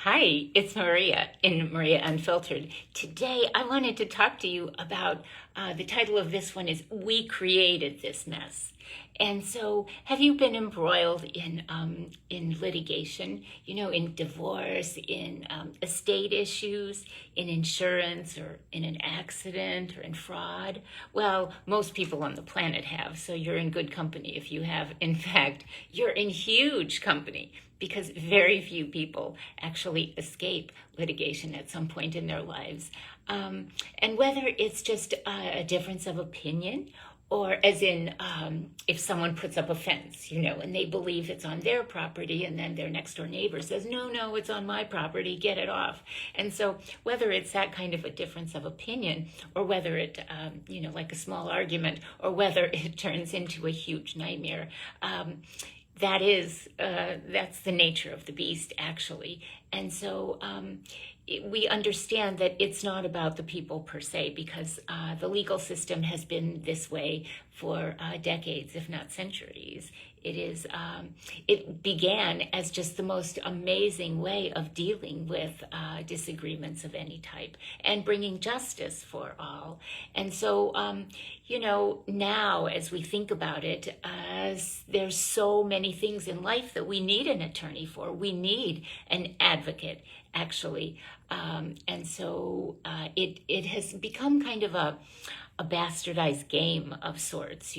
Hi, it's Maria in Maria Unfiltered. Today, I wanted to talk to you about the title of this one is "We Created This Mess." And so, have you been embroiled in litigation? You know, in divorce, in estate issues, in insurance, or in an accident, or in fraud? Well, most people on the planet have. So you're in good company if you have. In fact, you're in huge company because very few people actually escape litigation at some point in their lives. And whether it's just a difference of opinion, or as in if someone puts up a fence, you know, and they believe it's on their property, and then their next door neighbor says, no, no, it's on my property, get it off. And so whether it's that kind of a difference of opinion, or whether it, like a small argument, or whether it turns into a huge nightmare, that's the nature of the beast, actually. And so we understand that it's not about the people per se, because the legal system has been this way for decades, if not centuries. It began as just the most amazing way of dealing with disagreements of any type and bringing justice for all. And so, now as we think about it, there's so many things in life that we need an attorney for. We need an advocate, actually. And so it has become kind of a bastardized game of sorts,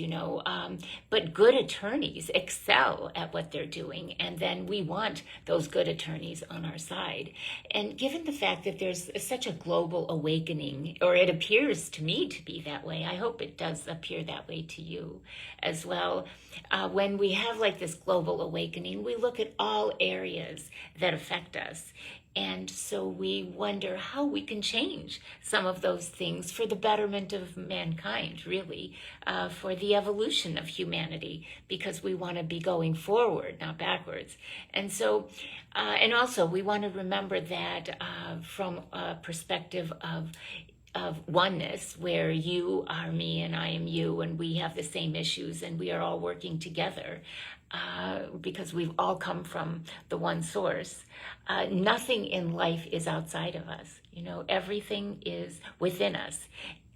but good attorneys excel at what they're doing, and then we want those good attorneys on our side. And given the fact that there's such a global awakening, or it appears to me to be that way, I hope it does appear that way to you as well. When we have like this global awakening, we look at all areas that affect us. And so we wonder how we can change some of those things for the betterment of mankind, really, for the evolution of humanity, because we want to be going forward, not backwards. And so, and also we want to remember that from a perspective of oneness, where you are me and I am you, and we have the same issues, and we are all working together. Because we've all come from the one source. Nothing in life is outside of us. Everything is within us.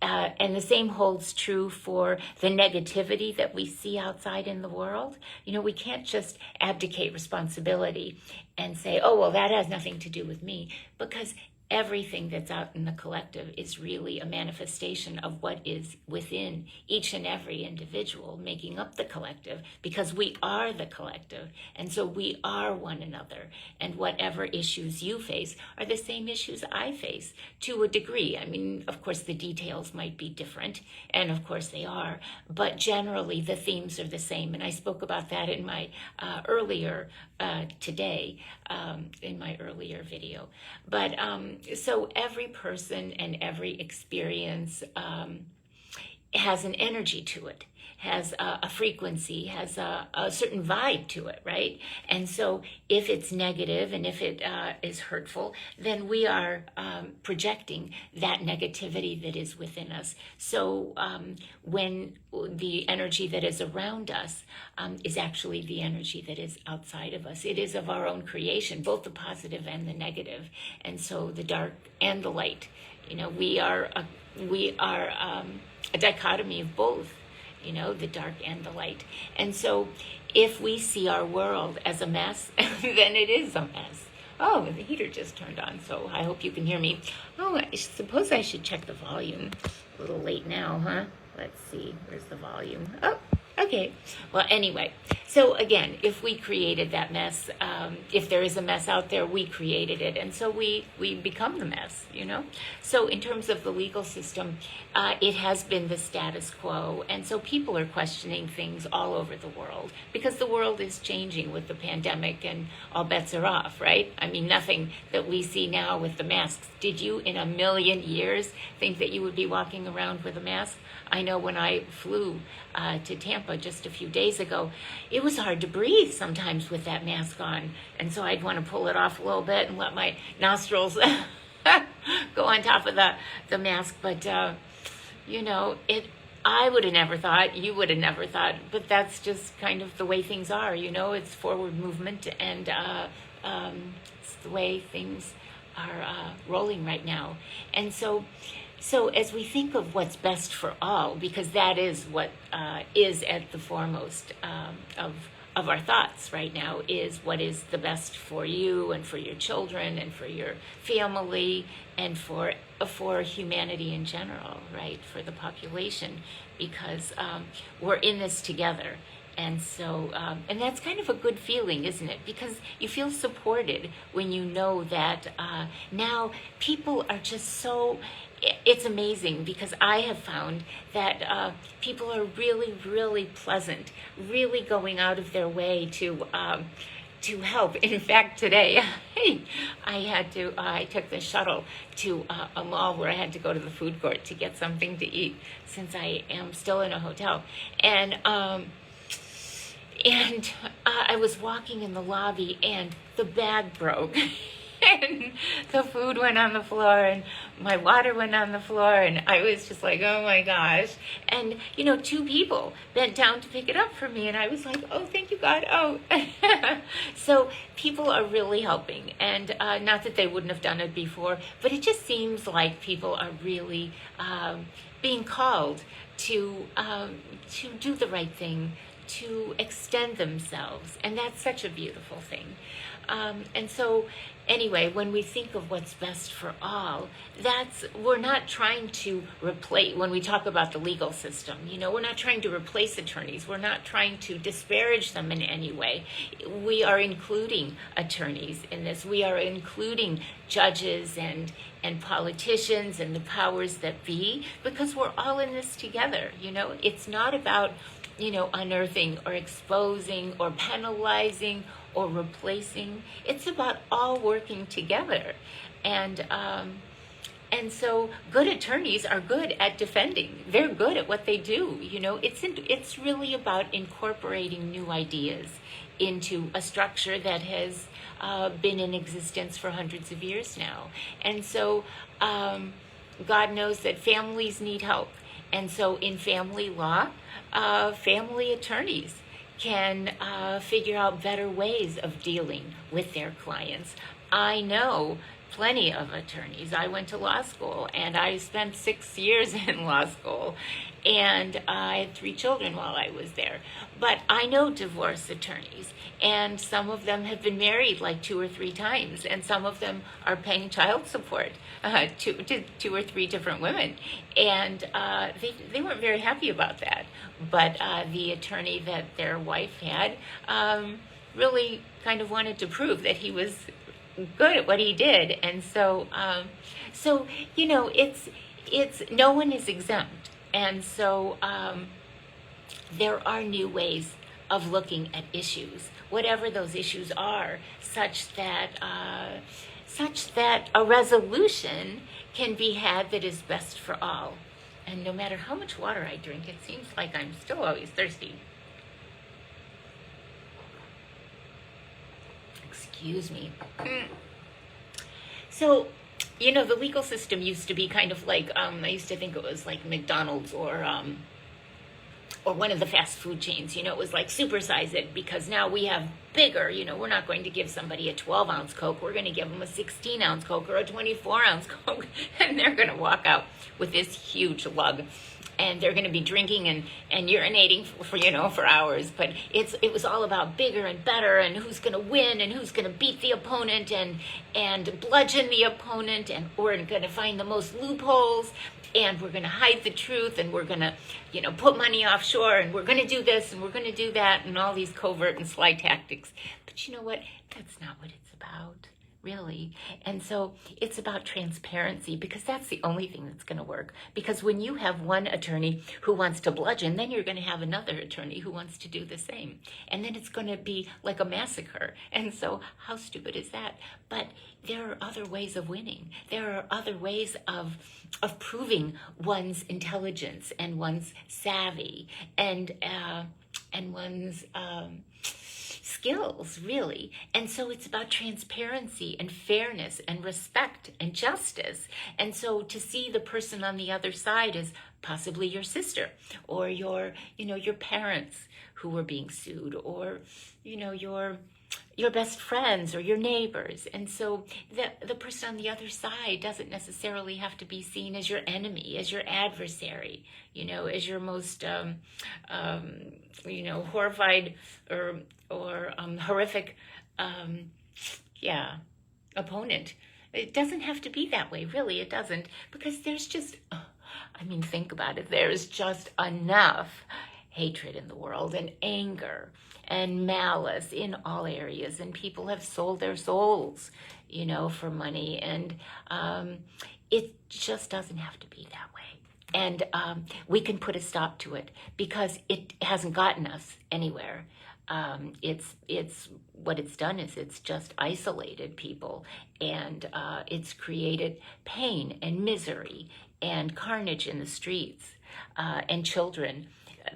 And the same holds true for the negativity that we see outside in the world. We can't just abdicate responsibility and say, oh, well, that has nothing to do with me, because everything that's out in the collective is really a manifestation of what is within each and every individual making up the collective, because we are the collective. And so we are one another. And whatever issues you face are the same issues I face to a degree. I mean, of course, the details might be different, and of course they are, but generally the themes are the same. And I spoke about that in my earlier today, in my earlier video. But so every person and every experience has an energy to it, has a frequency, has a certain vibe to it, right? And so if it's negative and if it is hurtful, then we are projecting that negativity that is within us. So when the energy that is around us is actually the energy that is outside of us, it is of our own creation, both the positive and the negative. And so the dark and the light, we are a dichotomy of both, the dark and the light. And so if we see our world as a mess, then it is a mess. Oh, the heater just turned on, so I hope you can hear me. Oh, I suppose I should check the volume. A little late now, huh? Let's see, where's the volume? Oh, okay. Well, anyway, so again, if we created that mess, if there is a mess out there, we created it. And so we become the mess, So in terms of the legal system, it has been the status quo. And so people are questioning things all over the world, because the world is changing with the pandemic, and all bets are off, right? I mean, nothing that we see now with the masks. Did you in a million years think that you would be walking around with a mask? I know when I flew to Tampa just a few days ago, it was hard to breathe sometimes with that mask on. And so I'd want to pull it off a little bit and let my nostrils go on top of the mask. But, I would have never thought, you would have never thought, but that's just kind of the way things are. It's forward movement, and It's the way things are rolling right now. And so as we think of what's best for all, because that is what is at the foremost of our thoughts right now, is what is the best for you and for your children and for your family and for humanity in general, right? For the population, because we're in this together. And so, and that's kind of a good feeling, isn't it? Because you feel supported when you know that now people are just so, it's amazing, because I have found that people are really, really pleasant, really going out of their way to help. In fact, today, I took the shuttle to a mall where I had to go to the food court to get something to eat, since I am still in a hotel. And I was walking in the lobby, and the bag broke. And the food went on the floor, and my water went on the floor, and I was just like, oh my gosh. And, two people bent down to pick it up for me, and I was like, oh, thank you, God. Oh. So people are really helping, and not that they wouldn't have done it before, but it just seems like people are really being called to do the right thing, to extend themselves, and that's such a beautiful thing. And so anyway, when we think of what's best for all, we're not trying to replace, when we talk about the legal system, we're not trying to replace attorneys. We're not trying to disparage them in any way. We are including attorneys in this. We are including judges and politicians and the powers that be, because we're all in this together. It's not about unearthing or exposing or penalizing or replacing. It's about all working together. And so good attorneys are good at defending. They're good at what they do. It's really about incorporating new ideas into a structure that has been in existence for hundreds of years now. And so God knows that families need help. And so in family law, family attorneys can figure out better ways of dealing with their clients. I know plenty of attorneys. I went to law school, and I spent 6 years in law school, and I had 3 children while I was there. But I know divorce attorneys, and some of them have been married like 2 or 3 times, and some of them are paying child support to 2 or 3 different women, and they weren't very happy about that. But the attorney that their wife had really kind of wanted to prove that he was good at what he did. And so it's no one is exempt. And so there are new ways of looking at issues, whatever those issues are, such that a resolution can be had that is best for all. And no matter how much water I drink, it seems like I'm still always thirsty. Excuse me. So, the legal system used to be kind of like, I used to think it was like McDonald's or one of the fast food chains. It was like supersize it, because now we have bigger. We're not going to give somebody a 12-ounce Coke. We're going to give them a 16-ounce Coke or a 24-ounce Coke, and they're going to walk out with this huge lug, and they're going to be drinking and urinating for hours. But it was all about bigger and better, and who's going to win and who's going to beat the opponent and bludgeon the opponent, and we're going to find the most loopholes, and we're going to hide the truth, and we're going to put money offshore, and we're going to do this and we're going to do that, and all these covert and sly tactics. But you know what? That's not what it's about, really. And so it's about transparency, because that's the only thing that's going to work. Because when you have one attorney who wants to bludgeon, then you're going to have another attorney who wants to do the same. And then it's going to be like a massacre. And so how stupid is that? But there are other ways of winning. There are other ways of proving one's intelligence and one's savvy and one's skills, really. And so it's about transparency and fairness and respect and justice. And so to see the person on the other side as possibly your sister or your parents who were being sued, or your your best friends or your neighbors. And so the person on the other side doesn't necessarily have to be seen as your enemy, as your adversary, as your most, horrified or horrific, yeah, opponent. It doesn't have to be that way, really. It doesn't, because there's just, think about it. There's just enough hatred in the world and anger and malice in all areas, and people have sold their souls, for money, and it just doesn't have to be that way. And we can put a stop to it because it hasn't gotten us anywhere. It's what it's done is it's just isolated people, and it's created pain and misery and carnage in the streets, and children.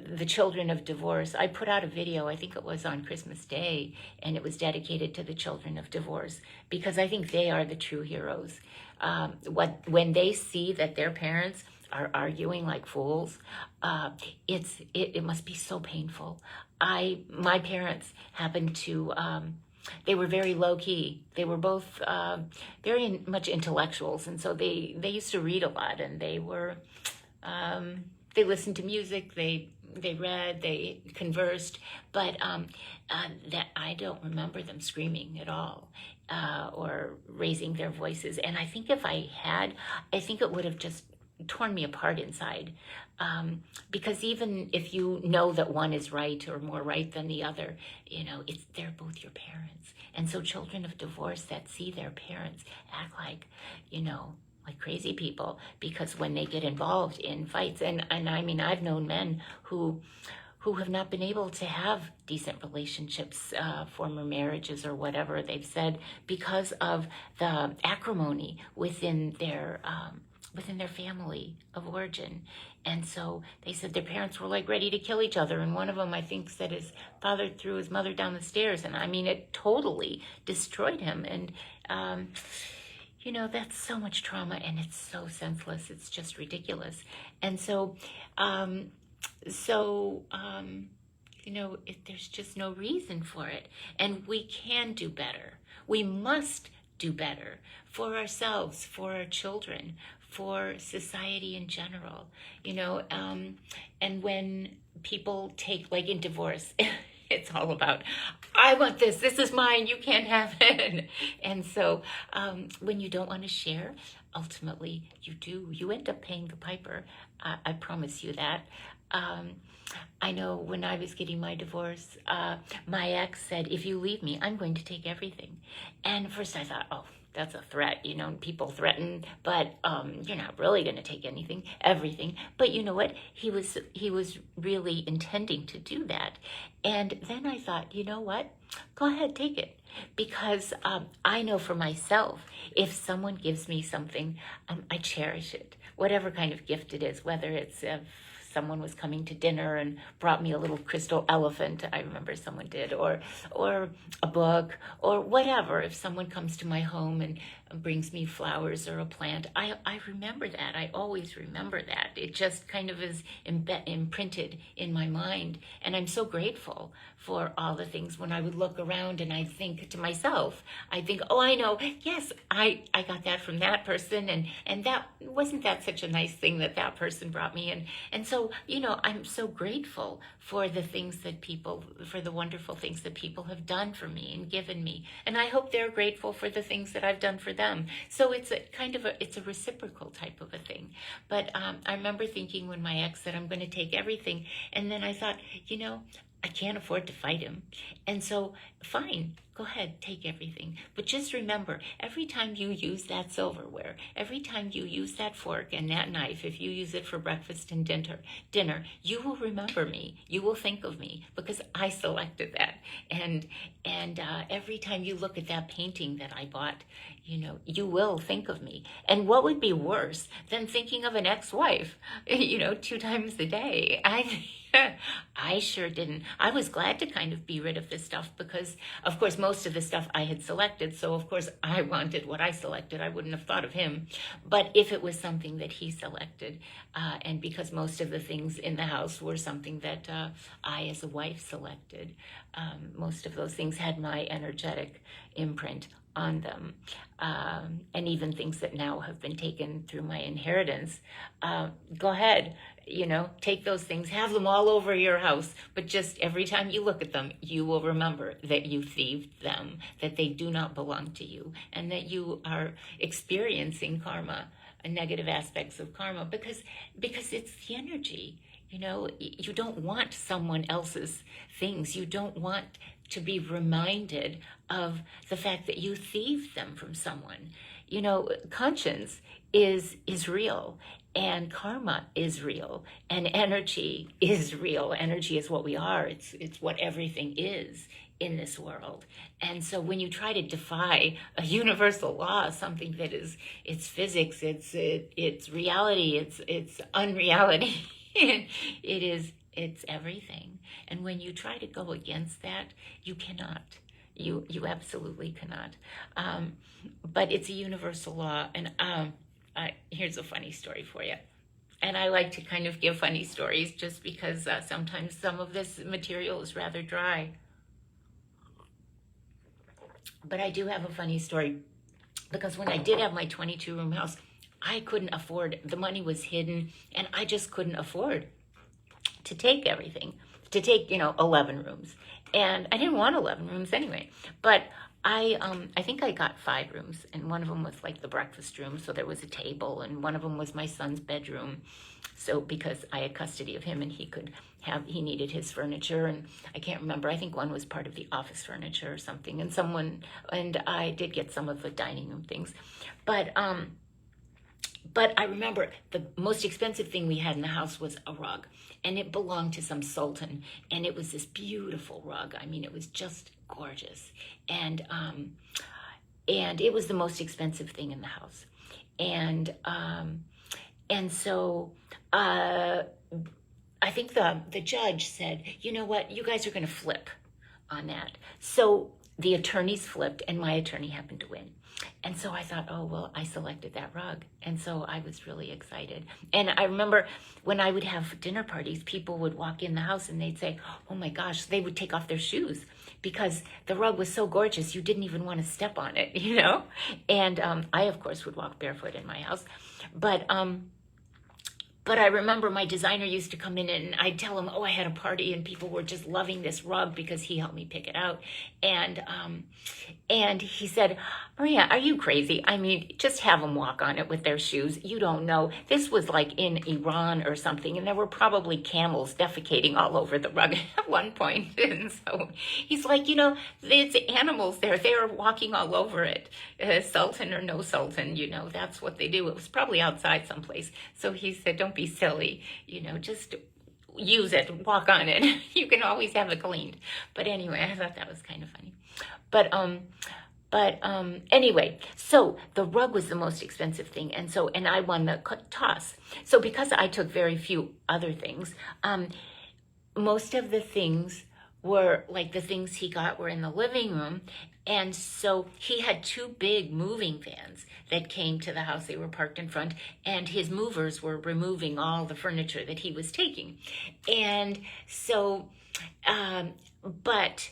The children of divorce. I put out a video, I think it was on Christmas Day, and it was dedicated to the children of divorce because I think they are the true heroes. When they see that their parents are arguing like fools, it must be so painful. My parents happened to, they were very low key. They were both very much intellectuals, and so they used to read a lot, and they listened to music, they read, they conversed, but that I don't remember them screaming at all or raising their voices. And I think if I had, I think it would have just torn me apart inside. Because even if you know that one is right or more right than the other, they're both your parents. And so children of divorce that see their parents act like crazy people, because when they get involved in fights, and I've known men who have not been able to have decent relationships, former marriages or whatever they've said, because of the acrimony within their family of origin. And so they said their parents were like ready to kill each other, and one of them, I think, said his father threw his mother down the stairs, and it totally destroyed him. And that's so much trauma, and it's so senseless. It's just ridiculous. And so, there's just no reason for it. And we can do better. We must do better for ourselves, for our children, for society in general. And when people take, like in divorce, it's all about, I want this. This is mine. You can't have it. And so when you don't want to share, ultimately you do. You end up paying the piper. I promise you that. I know when I was getting my divorce, my ex said, if you leave me, I'm going to take everything. And at first I thought, oh, that's a threat. People threaten, but you're not really going to take everything. But you know what? He was really intending to do that. And then I thought, you know what? Go ahead, take it. Because I know for myself, if someone gives me something, I cherish it. Whatever kind of gift it is, whether it's someone was coming to dinner and brought me a little crystal elephant, I remember someone did, or a book, or whatever. If someone comes to my home and brings me flowers or a plant, I remember that. I always remember that. It just kind of is imprinted in my mind. And I'm so grateful for all the things. When I would look around and I think to myself, I think, oh, I know, yes, I got that from that person, and that wasn't that such a nice thing that person brought me. And so, I'm so grateful for the wonderful things that people have done for me and given me. And I hope they're grateful for the things that I've done for them. So it's a reciprocal type of a thing. But I remember thinking when my ex said, I'm going to take everything. And then I thought, I can't afford to fight him. And so, fine, go ahead, take everything. But just remember, every time you use that silverware, every time you use that fork and that knife, if you use it for breakfast and dinner, you will remember me. You will think of me because I selected that. And every time you look at that painting that I bought, you will think of me. And what would be worse than thinking of an ex-wife, 2 times a day? I sure didn't. I was glad to kind of be rid of this stuff because because, of course, most of the stuff I had selected, so of course I wanted what I selected. I wouldn't have thought of him. But if it was something that he selected, and because most of the things in the house were something that I as a wife selected, most of those things had my energetic imprint on them, and even things that now have been taken through my inheritance. Go ahead, take those things, have them all over your house, but just every time you look at them, you will remember that you thieved them, that they do not belong to you, and that you are experiencing karma, negative aspects of karma, because it's the energy. You don't want someone else's things. You don't want to be reminded of the fact that you thieved them from someone. Conscience is real, and karma is real, and energy is real. Energy is what we are. It's what everything is in this world. And so when you try to defy a universal law, something that it's physics, it's reality, it's unreality, it's everything. And when you try to go against that, you cannot. You absolutely cannot. But it's a universal law. And here's a funny story for you. And I like to kind of give funny stories just because sometimes some of this material is rather dry. But I do have a funny story, because when I did have my 22-room house, I couldn't afford, the money was hidden, and I just couldn't afford to take everything, to take 11 rooms. And I didn't want 11 rooms anyway, but I think I got 5 rooms, and one of them was like the breakfast room, so there was a table, and one of them was my son's bedroom. So because I had custody of him, and he needed his furniture, and I can't remember, I think one was part of the office furniture or something, and I did get some of the dining room things. But I remember the most expensive thing we had in the house was a rug, and it belonged to some sultan, and it was this beautiful rug. I mean, it was just gorgeous, and it was the most expensive thing in the house, and so I think the judge said, you know what, you guys are going to flip on that. So the attorneys flipped, and my attorney happened to win. And so I thought, oh, well, I selected that rug. And so I was really excited. And I remember when I would have dinner parties, people would walk in the house and they'd say, oh my gosh, they would take off their shoes because the rug was so gorgeous, you didn't even want to step on it, And I, of course, would walk barefoot in my house. But I remember my designer used to come in and I'd tell him, oh, I had a party and people were just loving this rug because he helped me pick it out. And he said, Maria, are you crazy? I mean, just have them walk on it with their shoes. You don't know. This was like in Iran or something, and there were probably camels defecating all over the rug at one point. And so he's like, it's animals there. They're walking all over it. Sultan or no sultan, that's what they do. It was probably outside someplace. So he said, don't be silly, just use it, walk on it. You can always have it cleaned. But anyway, I thought that was kind of funny. But anyway, so the rug was the most expensive thing. And I won the toss. So because I took very few other things, most of the things were like the things he got were in the living room. And so he had 2 big moving vans that came to the house. They were parked in front, and his movers were removing all the furniture that he was taking. And so, but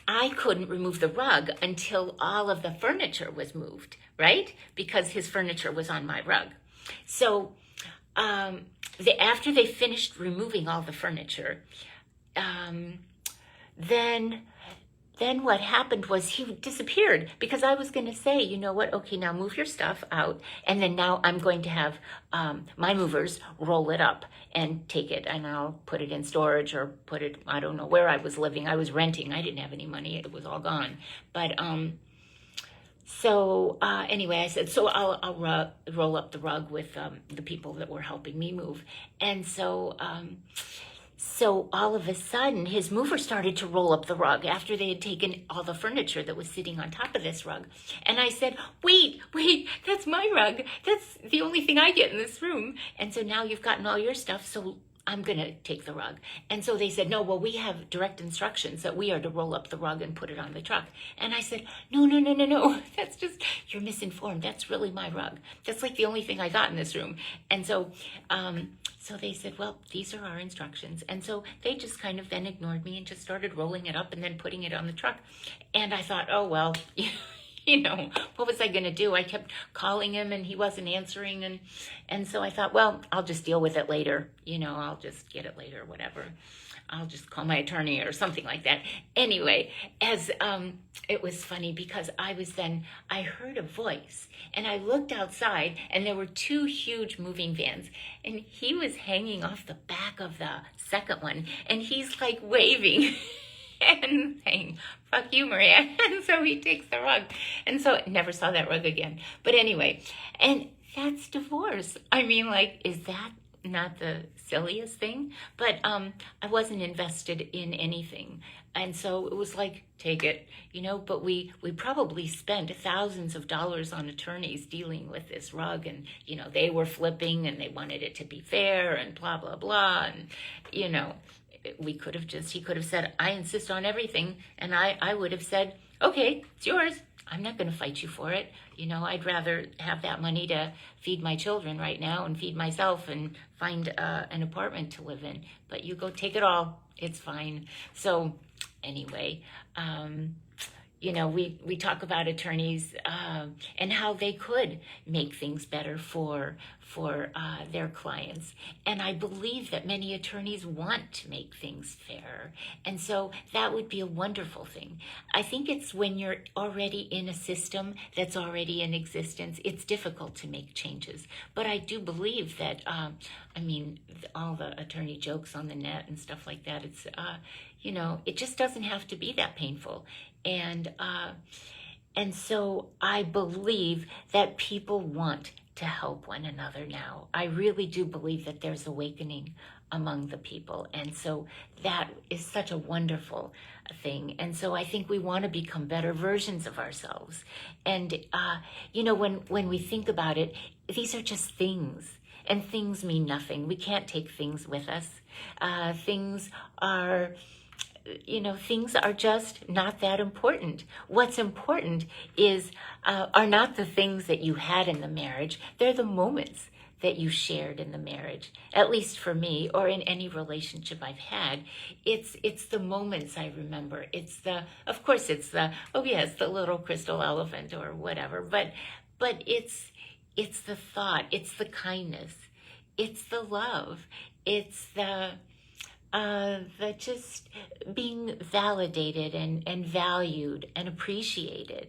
I couldn't remove the rug until all of the furniture was moved, right? Because his furniture was on my rug. So after they finished removing all the furniture, then what happened was he disappeared, because I was going to say, you know what, okay, now move your stuff out, and then now I'm going to have my movers roll it up and take it, and I'll put it in storage or put it, I don't know where I was living. I was renting. I didn't have any money. It was all gone. But anyway, I said, so I'll roll up the rug with the people that were helping me move. And so all of a sudden, his mover started to roll up the rug after they had taken all the furniture that was sitting on top of this rug. And I said, wait, that's my rug. That's the only thing I get in this room. And so now you've gotten all your stuff, so I'm going to take the rug. And so they said, no, well, we have direct instructions that we are to roll up the rug and put it on the truck. And I said, no, no, no, no, no. That's just, you're misinformed. That's really my rug. That's like the only thing I got in this room. And so, so they said, well, these are our instructions. And so they just kind of then ignored me and just started rolling it up and then putting it on the truck. And I thought, oh, well, what was I going to do? I kept calling him and he wasn't answering. And so I thought, well, I'll just deal with it later. I'll just get it later, whatever. I'll just call my attorney or something like that. Anyway, it was funny because I heard a voice and I looked outside and there were two huge moving vans and he was hanging off the back of the second one and he's like waving and saying, fuck you, Maria. And so he takes the rug. And so I never saw that rug again. But anyway, and that's divorce. I mean, like, is that not the silliest thing? But I wasn't invested in anything. And so it was like, take it, but we probably spent thousands of dollars on attorneys dealing with this rug. And, they were flipping and they wanted it to be fair and blah, blah, blah. And, he could have said, I insist on everything. And I would have said, okay, it's yours. I'm not going to fight you for it. I'd rather have that money to feed my children right now and feed myself and find an apartment to live in. But you go take it all. It's fine. So anyway, we talk about attorneys and how they could make things better for their clients. And I believe that many attorneys want to make things fairer. And so that would be a wonderful thing. I think it's when you're already in a system that's already in existence, it's difficult to make changes. But I do believe that, all the attorney jokes on the net and stuff like that, it's, it just doesn't have to be that painful. And so I believe that people want to help one another now. I really do believe that there's awakening among the people. And so that is such a wonderful thing. And so I think we want to become better versions of ourselves. And, when we think about it, these are just things. And things mean nothing. We can't take things with us. Things are just not that important. What's important are not the things that you had in the marriage. They're the moments that you shared in the marriage. At least for me, or in any relationship I've had, it's the moments I remember. It's the little crystal elephant or whatever. But it's the thought. It's the kindness. It's the love. It's the just being validated and valued and appreciated.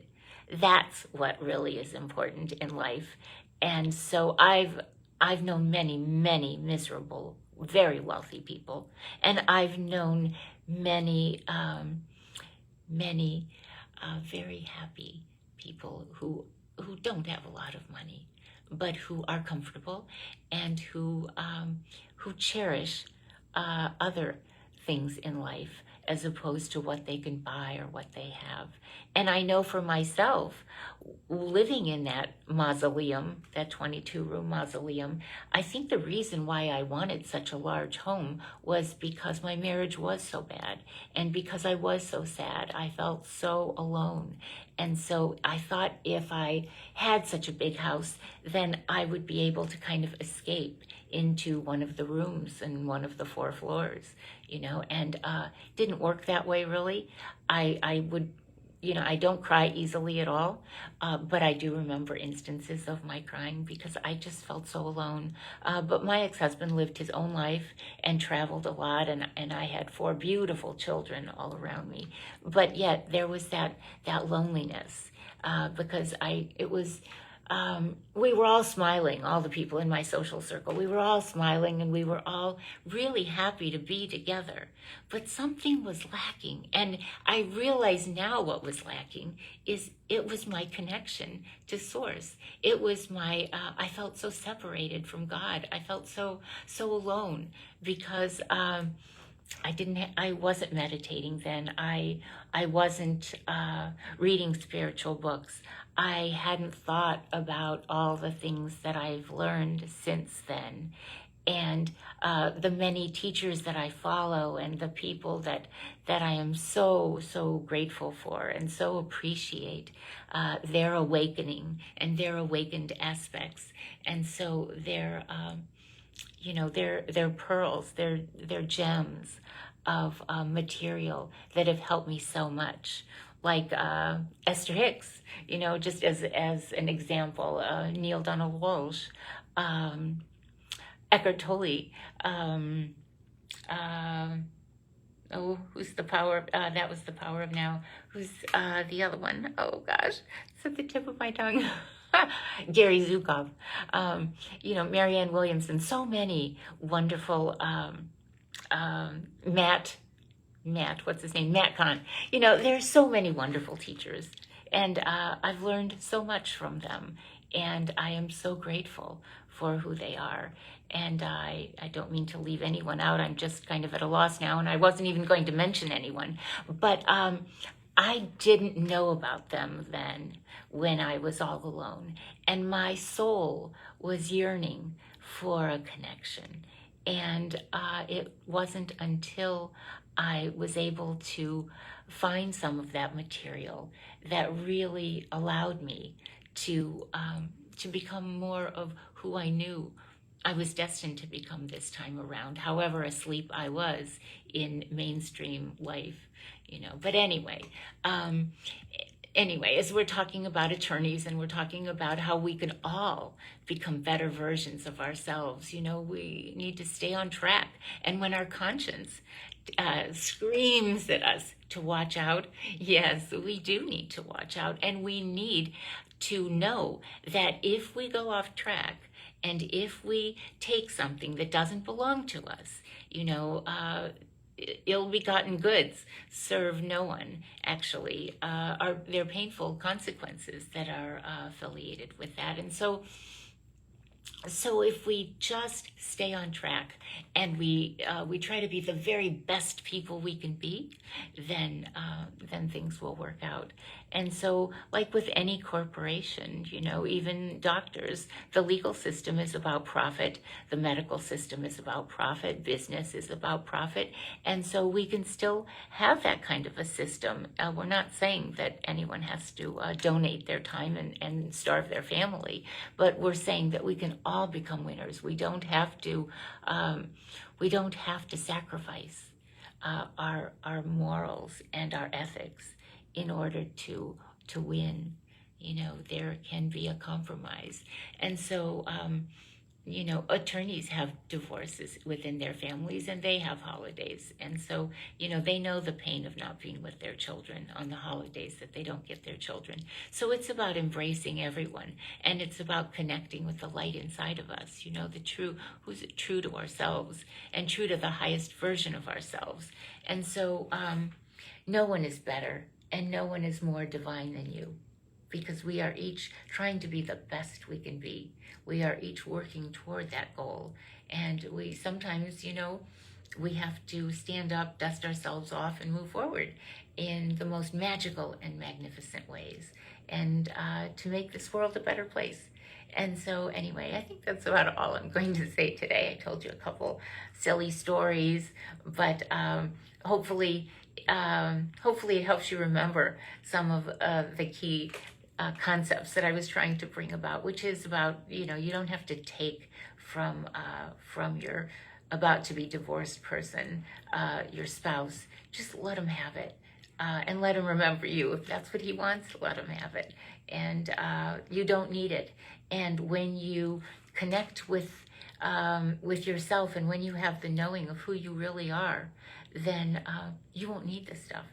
That's what really is important in life. And so I've known many, many miserable, very wealthy people. And I've known many, very happy people who don't have a lot of money, but who are comfortable and who cherish other things in life as opposed to what they can buy or what they have. And I know for myself, living in that mausoleum, that 22-room mausoleum, I think the reason why I wanted such a large home was because my marriage was so bad and because I was so sad. I felt so alone. And so I thought if I had such a big house, then I would be able to kind of escape into one of the rooms and one of the 4 floors, and didn't work that way really. I would, I don't cry easily at all, but I do remember instances of my crying because I just felt so alone. But my ex-husband lived his own life and traveled a lot, and I had 4 beautiful children all around me. But yet there was that loneliness because we were all smiling, all the people in my social circle. We were all smiling and we were all really happy to be together. But something was lacking. And I realize now what was lacking is it was my connection to Source. It was I felt so separated from God. I felt so alone because I wasn't meditating then. I wasn't reading spiritual books. I hadn't thought about all the things that I've learned since then. and the many teachers that I follow and the people that I am so grateful for and so appreciate their awakening and their awakened aspects. And so they're pearls, they're gems of material that have helped me so much. Like Esther Hicks, just as an example, Neil Donald Walsh, um, Eckhart Tolle, um, um, who's the power of, that was the power of now. Who's the other one? Oh gosh, it's at the tip of my tongue. Gary Zukov, Marianne Williamson, so many wonderful, Matt, what's his name? Matt Kahn. There's so many wonderful teachers, and I've learned so much from them, and I am so grateful for who they are. And I don't mean to leave anyone out. I'm just kind of at a loss now, and I wasn't even going to mention anyone. But I didn't know about them then when I was all alone, and my soul was yearning for a connection. And it wasn't until I was able to find some of that material that really allowed me to become more of who I knew I was destined to become this time around, however asleep I was in mainstream life, But um, anyway, as we're talking about attorneys and we're talking about how we can all become better versions of ourselves, we need to stay on track. And when our conscience screams at us to watch out, yes, we do need to watch out. And we need to know that if we go off track and if we take something that doesn't belong to us, ill-begotten goods serve no one, actually. They're painful consequences that are affiliated with that. And so if we just stay on track and we try to be the very best people we can be, then things will work out. And so, like with any corporation, even doctors, the legal system is about profit, the medical system is about profit, business is about profit, and so we can still have that kind of a system. We're not saying that anyone has to donate their time and starve their family, but we're saying that we can all become winners. We don't have to sacrifice our morals and our ethics in order to win. There can be a compromise. And so attorneys have divorces within their families and they have holidays. And so, they know the pain of not being with their children on the holidays that they don't get their children. So it's about embracing everyone, and it's about connecting with the light inside of us, who's true to ourselves and true to the highest version of ourselves. And so no one is better and no one is more divine than you, because we are each trying to be the best we can be. We are each working toward that goal. And we sometimes, we have to stand up, dust ourselves off, and move forward in the most magical and magnificent ways, and to make this world a better place. And so anyway, I think that's about all I'm going to say today. I told you a couple silly stories, but hopefully it helps you remember some of the key concepts that I was trying to bring about, which is about, you don't have to take from your about to be divorced person, your spouse. Just let him have it, and let him remember you. If that's what he wants, let him have it. And you don't need it. And when you connect with yourself, and when you have the knowing of who you really are, then you won't need this stuff.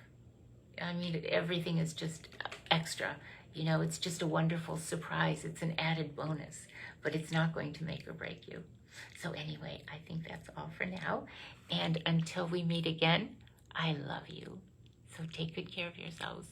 I mean, everything is just extra. It's just a wonderful surprise. It's an added bonus, but it's not going to make or break you. So anyway, I think that's all for now. And until we meet again, I love you. So take good care of yourselves.